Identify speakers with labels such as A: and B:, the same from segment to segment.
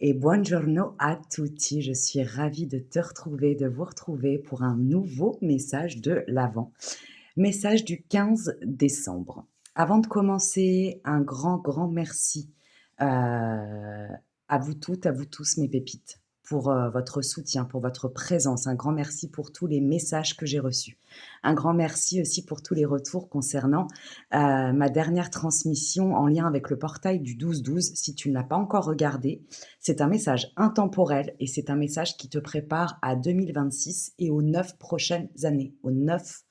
A: Et buongiorno a tutti, je suis ravie de te retrouver, de vous retrouver pour un nouveau message de l'Avent. Message du 15 décembre. Avant de commencer, un grand merci, à vous toutes, à vous tous mes pépites, pour, votre soutien, pour votre présence. Un grand merci pour tous les messages que j'ai reçus. Un grand merci aussi pour tous les retours concernant, ma dernière transmission en lien avec le portail du 12-12. Si tu ne l'as pas encore regardé, c'est un message intemporel et c'est un message qui te prépare à 2026 et aux 9 prochaines années, aux 9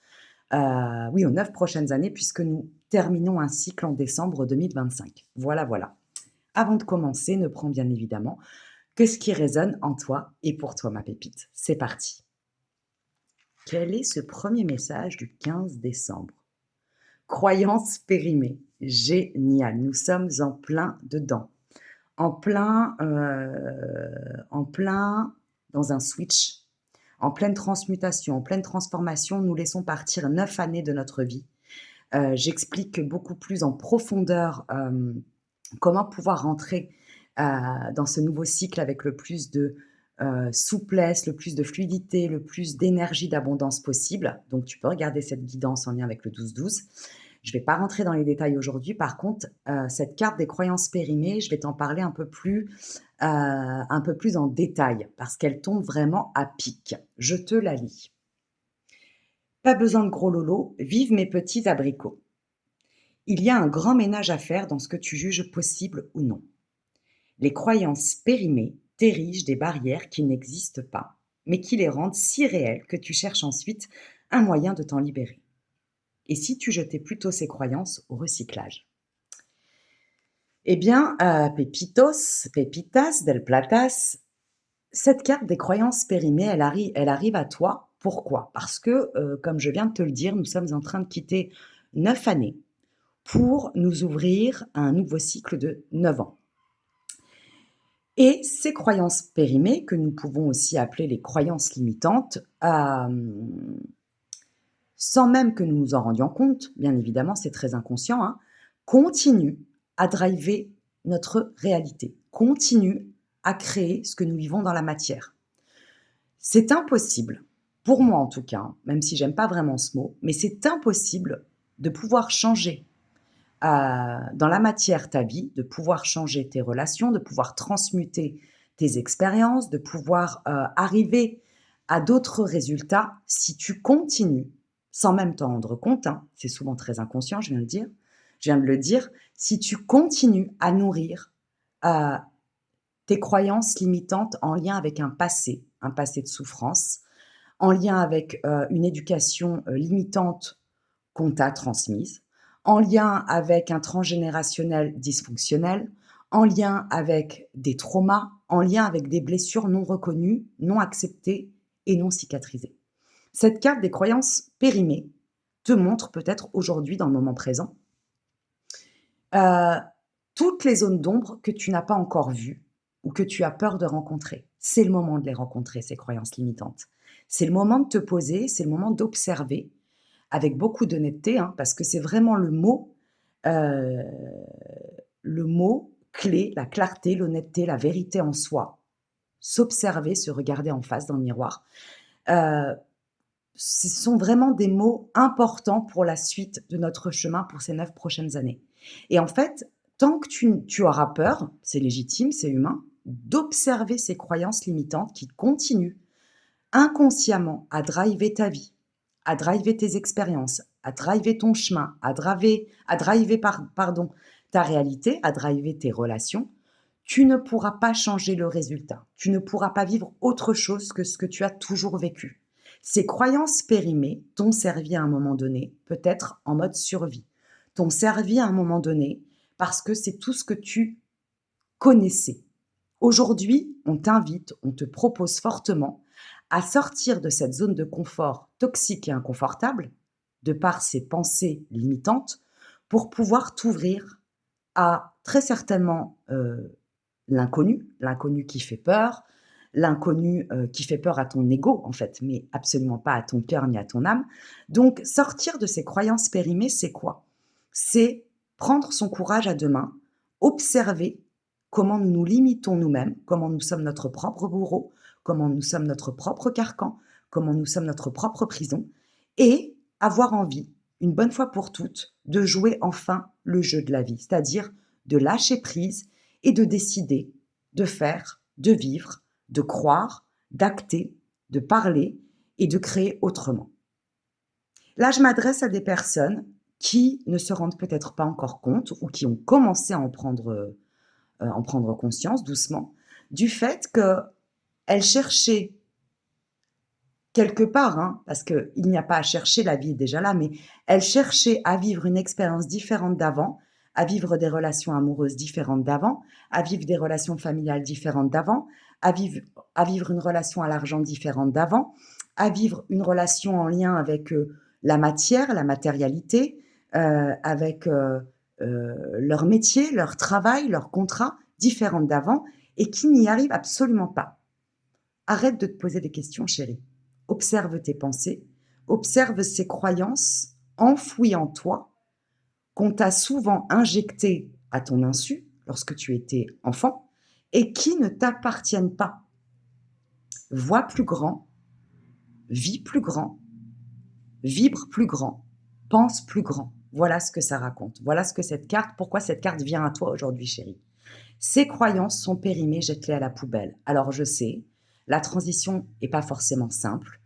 A: prochaines années puisque nous terminons un cycle en décembre 2025. Voilà, voilà. Avant de commencer, ne prends bien évidemment que ce qui résonne en toi et pour toi, ma pépite. C'est parti. Quel est ce premier message du 15 décembre? Croyance périmée. Génial. Nous sommes en plein dedans. En plein dans un switch, en pleine transmutation, en pleine transformation. Nous laissons partir 9 années de notre vie. J'explique beaucoup plus en profondeur comment pouvoir rentrer dans ce nouveau cycle avec le plus de souplesse, le plus de fluidité, le plus d'énergie, d'abondance possible. Donc tu peux regarder cette guidance en lien avec le 12-12. Je ne vais pas rentrer dans les détails aujourd'hui. Par contre, cette carte des croyances périmées, je vais t'en parler un peu plus en détail parce qu'elle tombe vraiment à pic. Je te la lis. Pas besoin de gros lolos, vive mes petits abricots. Il y a un grand ménage à faire dans ce que tu juges possible ou non. Les croyances périmées t'érigent des barrières qui n'existent pas, mais qui les rendent si réelles que tu cherches ensuite un moyen de t'en libérer. Et si tu jetais plutôt ces croyances au recyclage? Eh bien, pépitos, pépitas, del platas, cette carte des croyances périmées, elle arrive à toi. Pourquoi? Parce que, comme je viens de te le dire, nous sommes en train de quitter 9 années pour nous ouvrir à un nouveau cycle de 9 ans. Et ces croyances périmées, que nous pouvons aussi appeler les croyances limitantes, sans même que nous nous en rendions compte, bien évidemment, c'est très inconscient, hein, continuent à driver notre réalité, continuent à créer ce que nous vivons dans la matière. C'est impossible, pour moi en tout cas, hein, même si j'aime pas vraiment ce mot, mais c'est impossible de pouvoir changer dans la matière ta vie, de pouvoir changer tes relations, de pouvoir transmuter tes expériences, de pouvoir arriver à d'autres résultats si tu continues, sans même t'en rendre compte, hein, c'est souvent très inconscient, je viens de le dire, si tu continues à nourrir euh, tes croyances limitantes en lien avec un passé de souffrance, en lien avec une éducation limitante qu'on t'a transmise, en lien avec un transgénérationnel dysfonctionnel, en lien avec des traumas, en lien avec des blessures non reconnues, non acceptées et non cicatrisées. Cette carte des croyances périmées te montre peut-être aujourd'hui, dans le moment présent, euh, toutes les zones d'ombre que tu n'as pas encore vues ou que tu as peur de rencontrer. C'est le moment de les rencontrer, ces croyances limitantes. C'est le moment de te poser, c'est le moment d'observer avec beaucoup d'honnêteté, hein, parce que c'est vraiment euh, le mot clé, la clarté, l'honnêteté, la vérité en soi. S'observer, se regarder en face dans le miroir. Euh, Ce sont vraiment des mots importants pour la suite de notre chemin pour ces 9 prochaines années. Et en fait, tant que tu auras peur, c'est légitime, c'est humain, d'observer ces croyances limitantes qui continuent inconsciemment à driver ta vie, à driver tes expériences, à driver ton chemin, pardon, ta réalité, à driver tes relations, tu ne pourras pas changer le résultat. Tu ne pourras pas vivre autre chose que ce que tu as toujours vécu. Ces croyances périmées t'ont servi à un moment donné, peut-être en mode survie, t'ont servi à un moment donné parce que c'est tout ce que tu connaissais. Aujourd'hui, on t'invite, on te propose fortement à sortir de cette zone de confort toxique et inconfortable, de par ces pensées limitantes, pour pouvoir t'ouvrir à très certainement l'inconnu, l'inconnu qui fait peur, l'inconnu qui fait peur à ton ego en fait, mais absolument pas à ton cœur ni à ton âme. Donc sortir de ces croyances périmées, c'est quoi? C'est prendre son courage à deux mains, observer comment nous nous limitons nous-mêmes, comment nous sommes notre propre bourreau, comment nous sommes notre propre carcan, comment nous sommes notre propre prison, et avoir envie, une bonne fois pour toutes, de jouer enfin le jeu de la vie, c'est-à-dire de lâcher prise et de décider, de faire, de vivre, de croire, d'acter, de parler et de créer autrement. Là, je m'adresse à des personnes qui ne se rendent peut-être pas encore compte ou qui ont commencé à en prendre conscience doucement du fait qu'elles cherchaient quelque part, hein, parce qu'il n'y a pas à chercher, la vie est déjà là, mais elles cherchaient à vivre une expérience différente d'avant, à vivre des relations amoureuses différentes d'avant, à vivre des relations familiales différentes d'avant, à vivre une relation à l'argent différente d'avant, à vivre une relation en lien avec la matière, la matérialité, avec leur métier, leur travail, leur contrat différente d'avant et qui n'y arrivent absolument pas. Arrête de te poser des questions, chérie. Observe tes pensées, observe ces croyances enfouies en toi qu'on t'a souvent injectées à ton insu lorsque tu étais enfant et qui ne t'appartiennent pas. Vois plus grand, vis plus grand, vibre plus grand, pense plus grand. Voilà ce que ça raconte. Voilà ce que cette carte, pourquoi cette carte vient à toi aujourd'hui, chérie. Ces croyances sont périmées, jette-les à la poubelle. Alors je sais, la transition n'est pas forcément simple.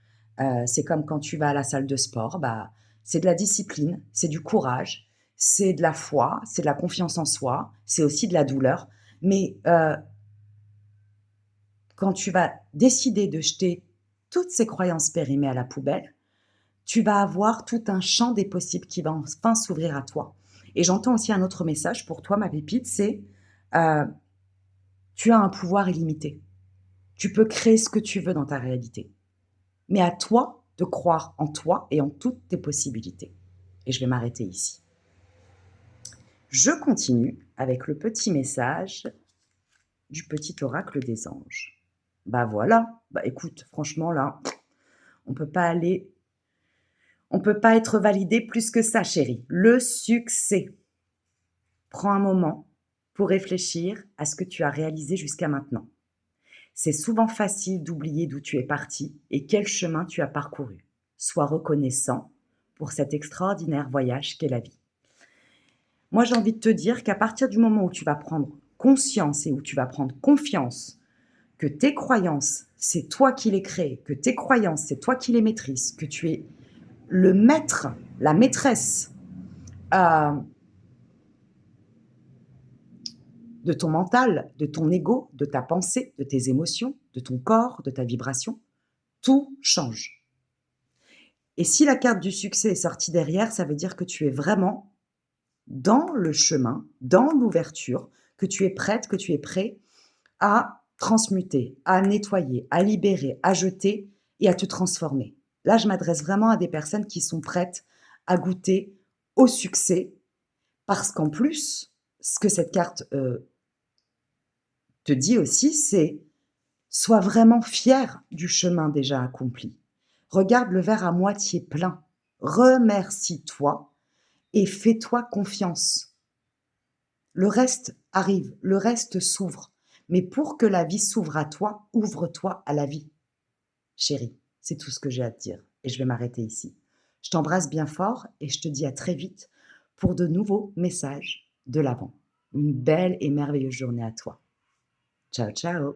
A: C'est comme quand tu vas à la salle de sport, bah, c'est de la discipline, c'est du courage, c'est de la foi, c'est de la confiance en soi, c'est aussi de la douleur. Mais quand tu vas décider de jeter toutes ces croyances périmées à la poubelle, tu vas avoir tout un champ des possibles qui va enfin s'ouvrir à toi. Et j'entends aussi un autre message pour toi, ma pépite, c'est euh, tu as un pouvoir illimité. Tu peux créer ce que tu veux dans ta réalité. Mais à toi de croire en toi et en toutes tes possibilités. Et je vais m'arrêter ici. Je continue avec le petit message du petit oracle des anges. Bah voilà, bah écoute, franchement là, on peut pas aller, on peut pas être validé plus que ça, chérie. Le succès. Prends un moment pour réfléchir à ce que tu as réalisé jusqu'à maintenant. C'est souvent facile d'oublier d'où tu es parti et quel chemin tu as parcouru. Sois reconnaissant pour cet extraordinaire voyage qu'est la vie. Moi, j'ai envie de te dire qu'à partir du moment où tu vas prendre conscience et où tu vas prendre confiance que tes croyances, c'est toi qui les crées, que tes croyances, c'est toi qui les maîtrises, que tu es le maître, la maîtresse de ton mental, de ton ego, de ta pensée, de tes émotions, de ton corps, de ta vibration, tout change. Et si la carte du succès est sortie derrière, ça veut dire que tu es vraiment dans le chemin, dans l'ouverture, que tu es prête, que tu es prêt à transmuter, à nettoyer, à libérer, à jeter et à te transformer. Là, je m'adresse vraiment à des personnes qui sont prêtes à goûter au succès parce qu'en plus, ce que cette carte te dit aussi, c'est sois vraiment fier du chemin déjà accompli. Regarde le verre à moitié plein. Remercie-toi et fais-toi confiance. Le reste arrive, le reste s'ouvre. Mais pour que la vie s'ouvre à toi, ouvre-toi à la vie. Chérie, c'est tout ce que j'ai à te dire. Et je vais m'arrêter ici. Je t'embrasse bien fort et je te dis à très vite pour de nouveaux messages de l'avant. Une belle et merveilleuse journée à toi. Ciao, ciao.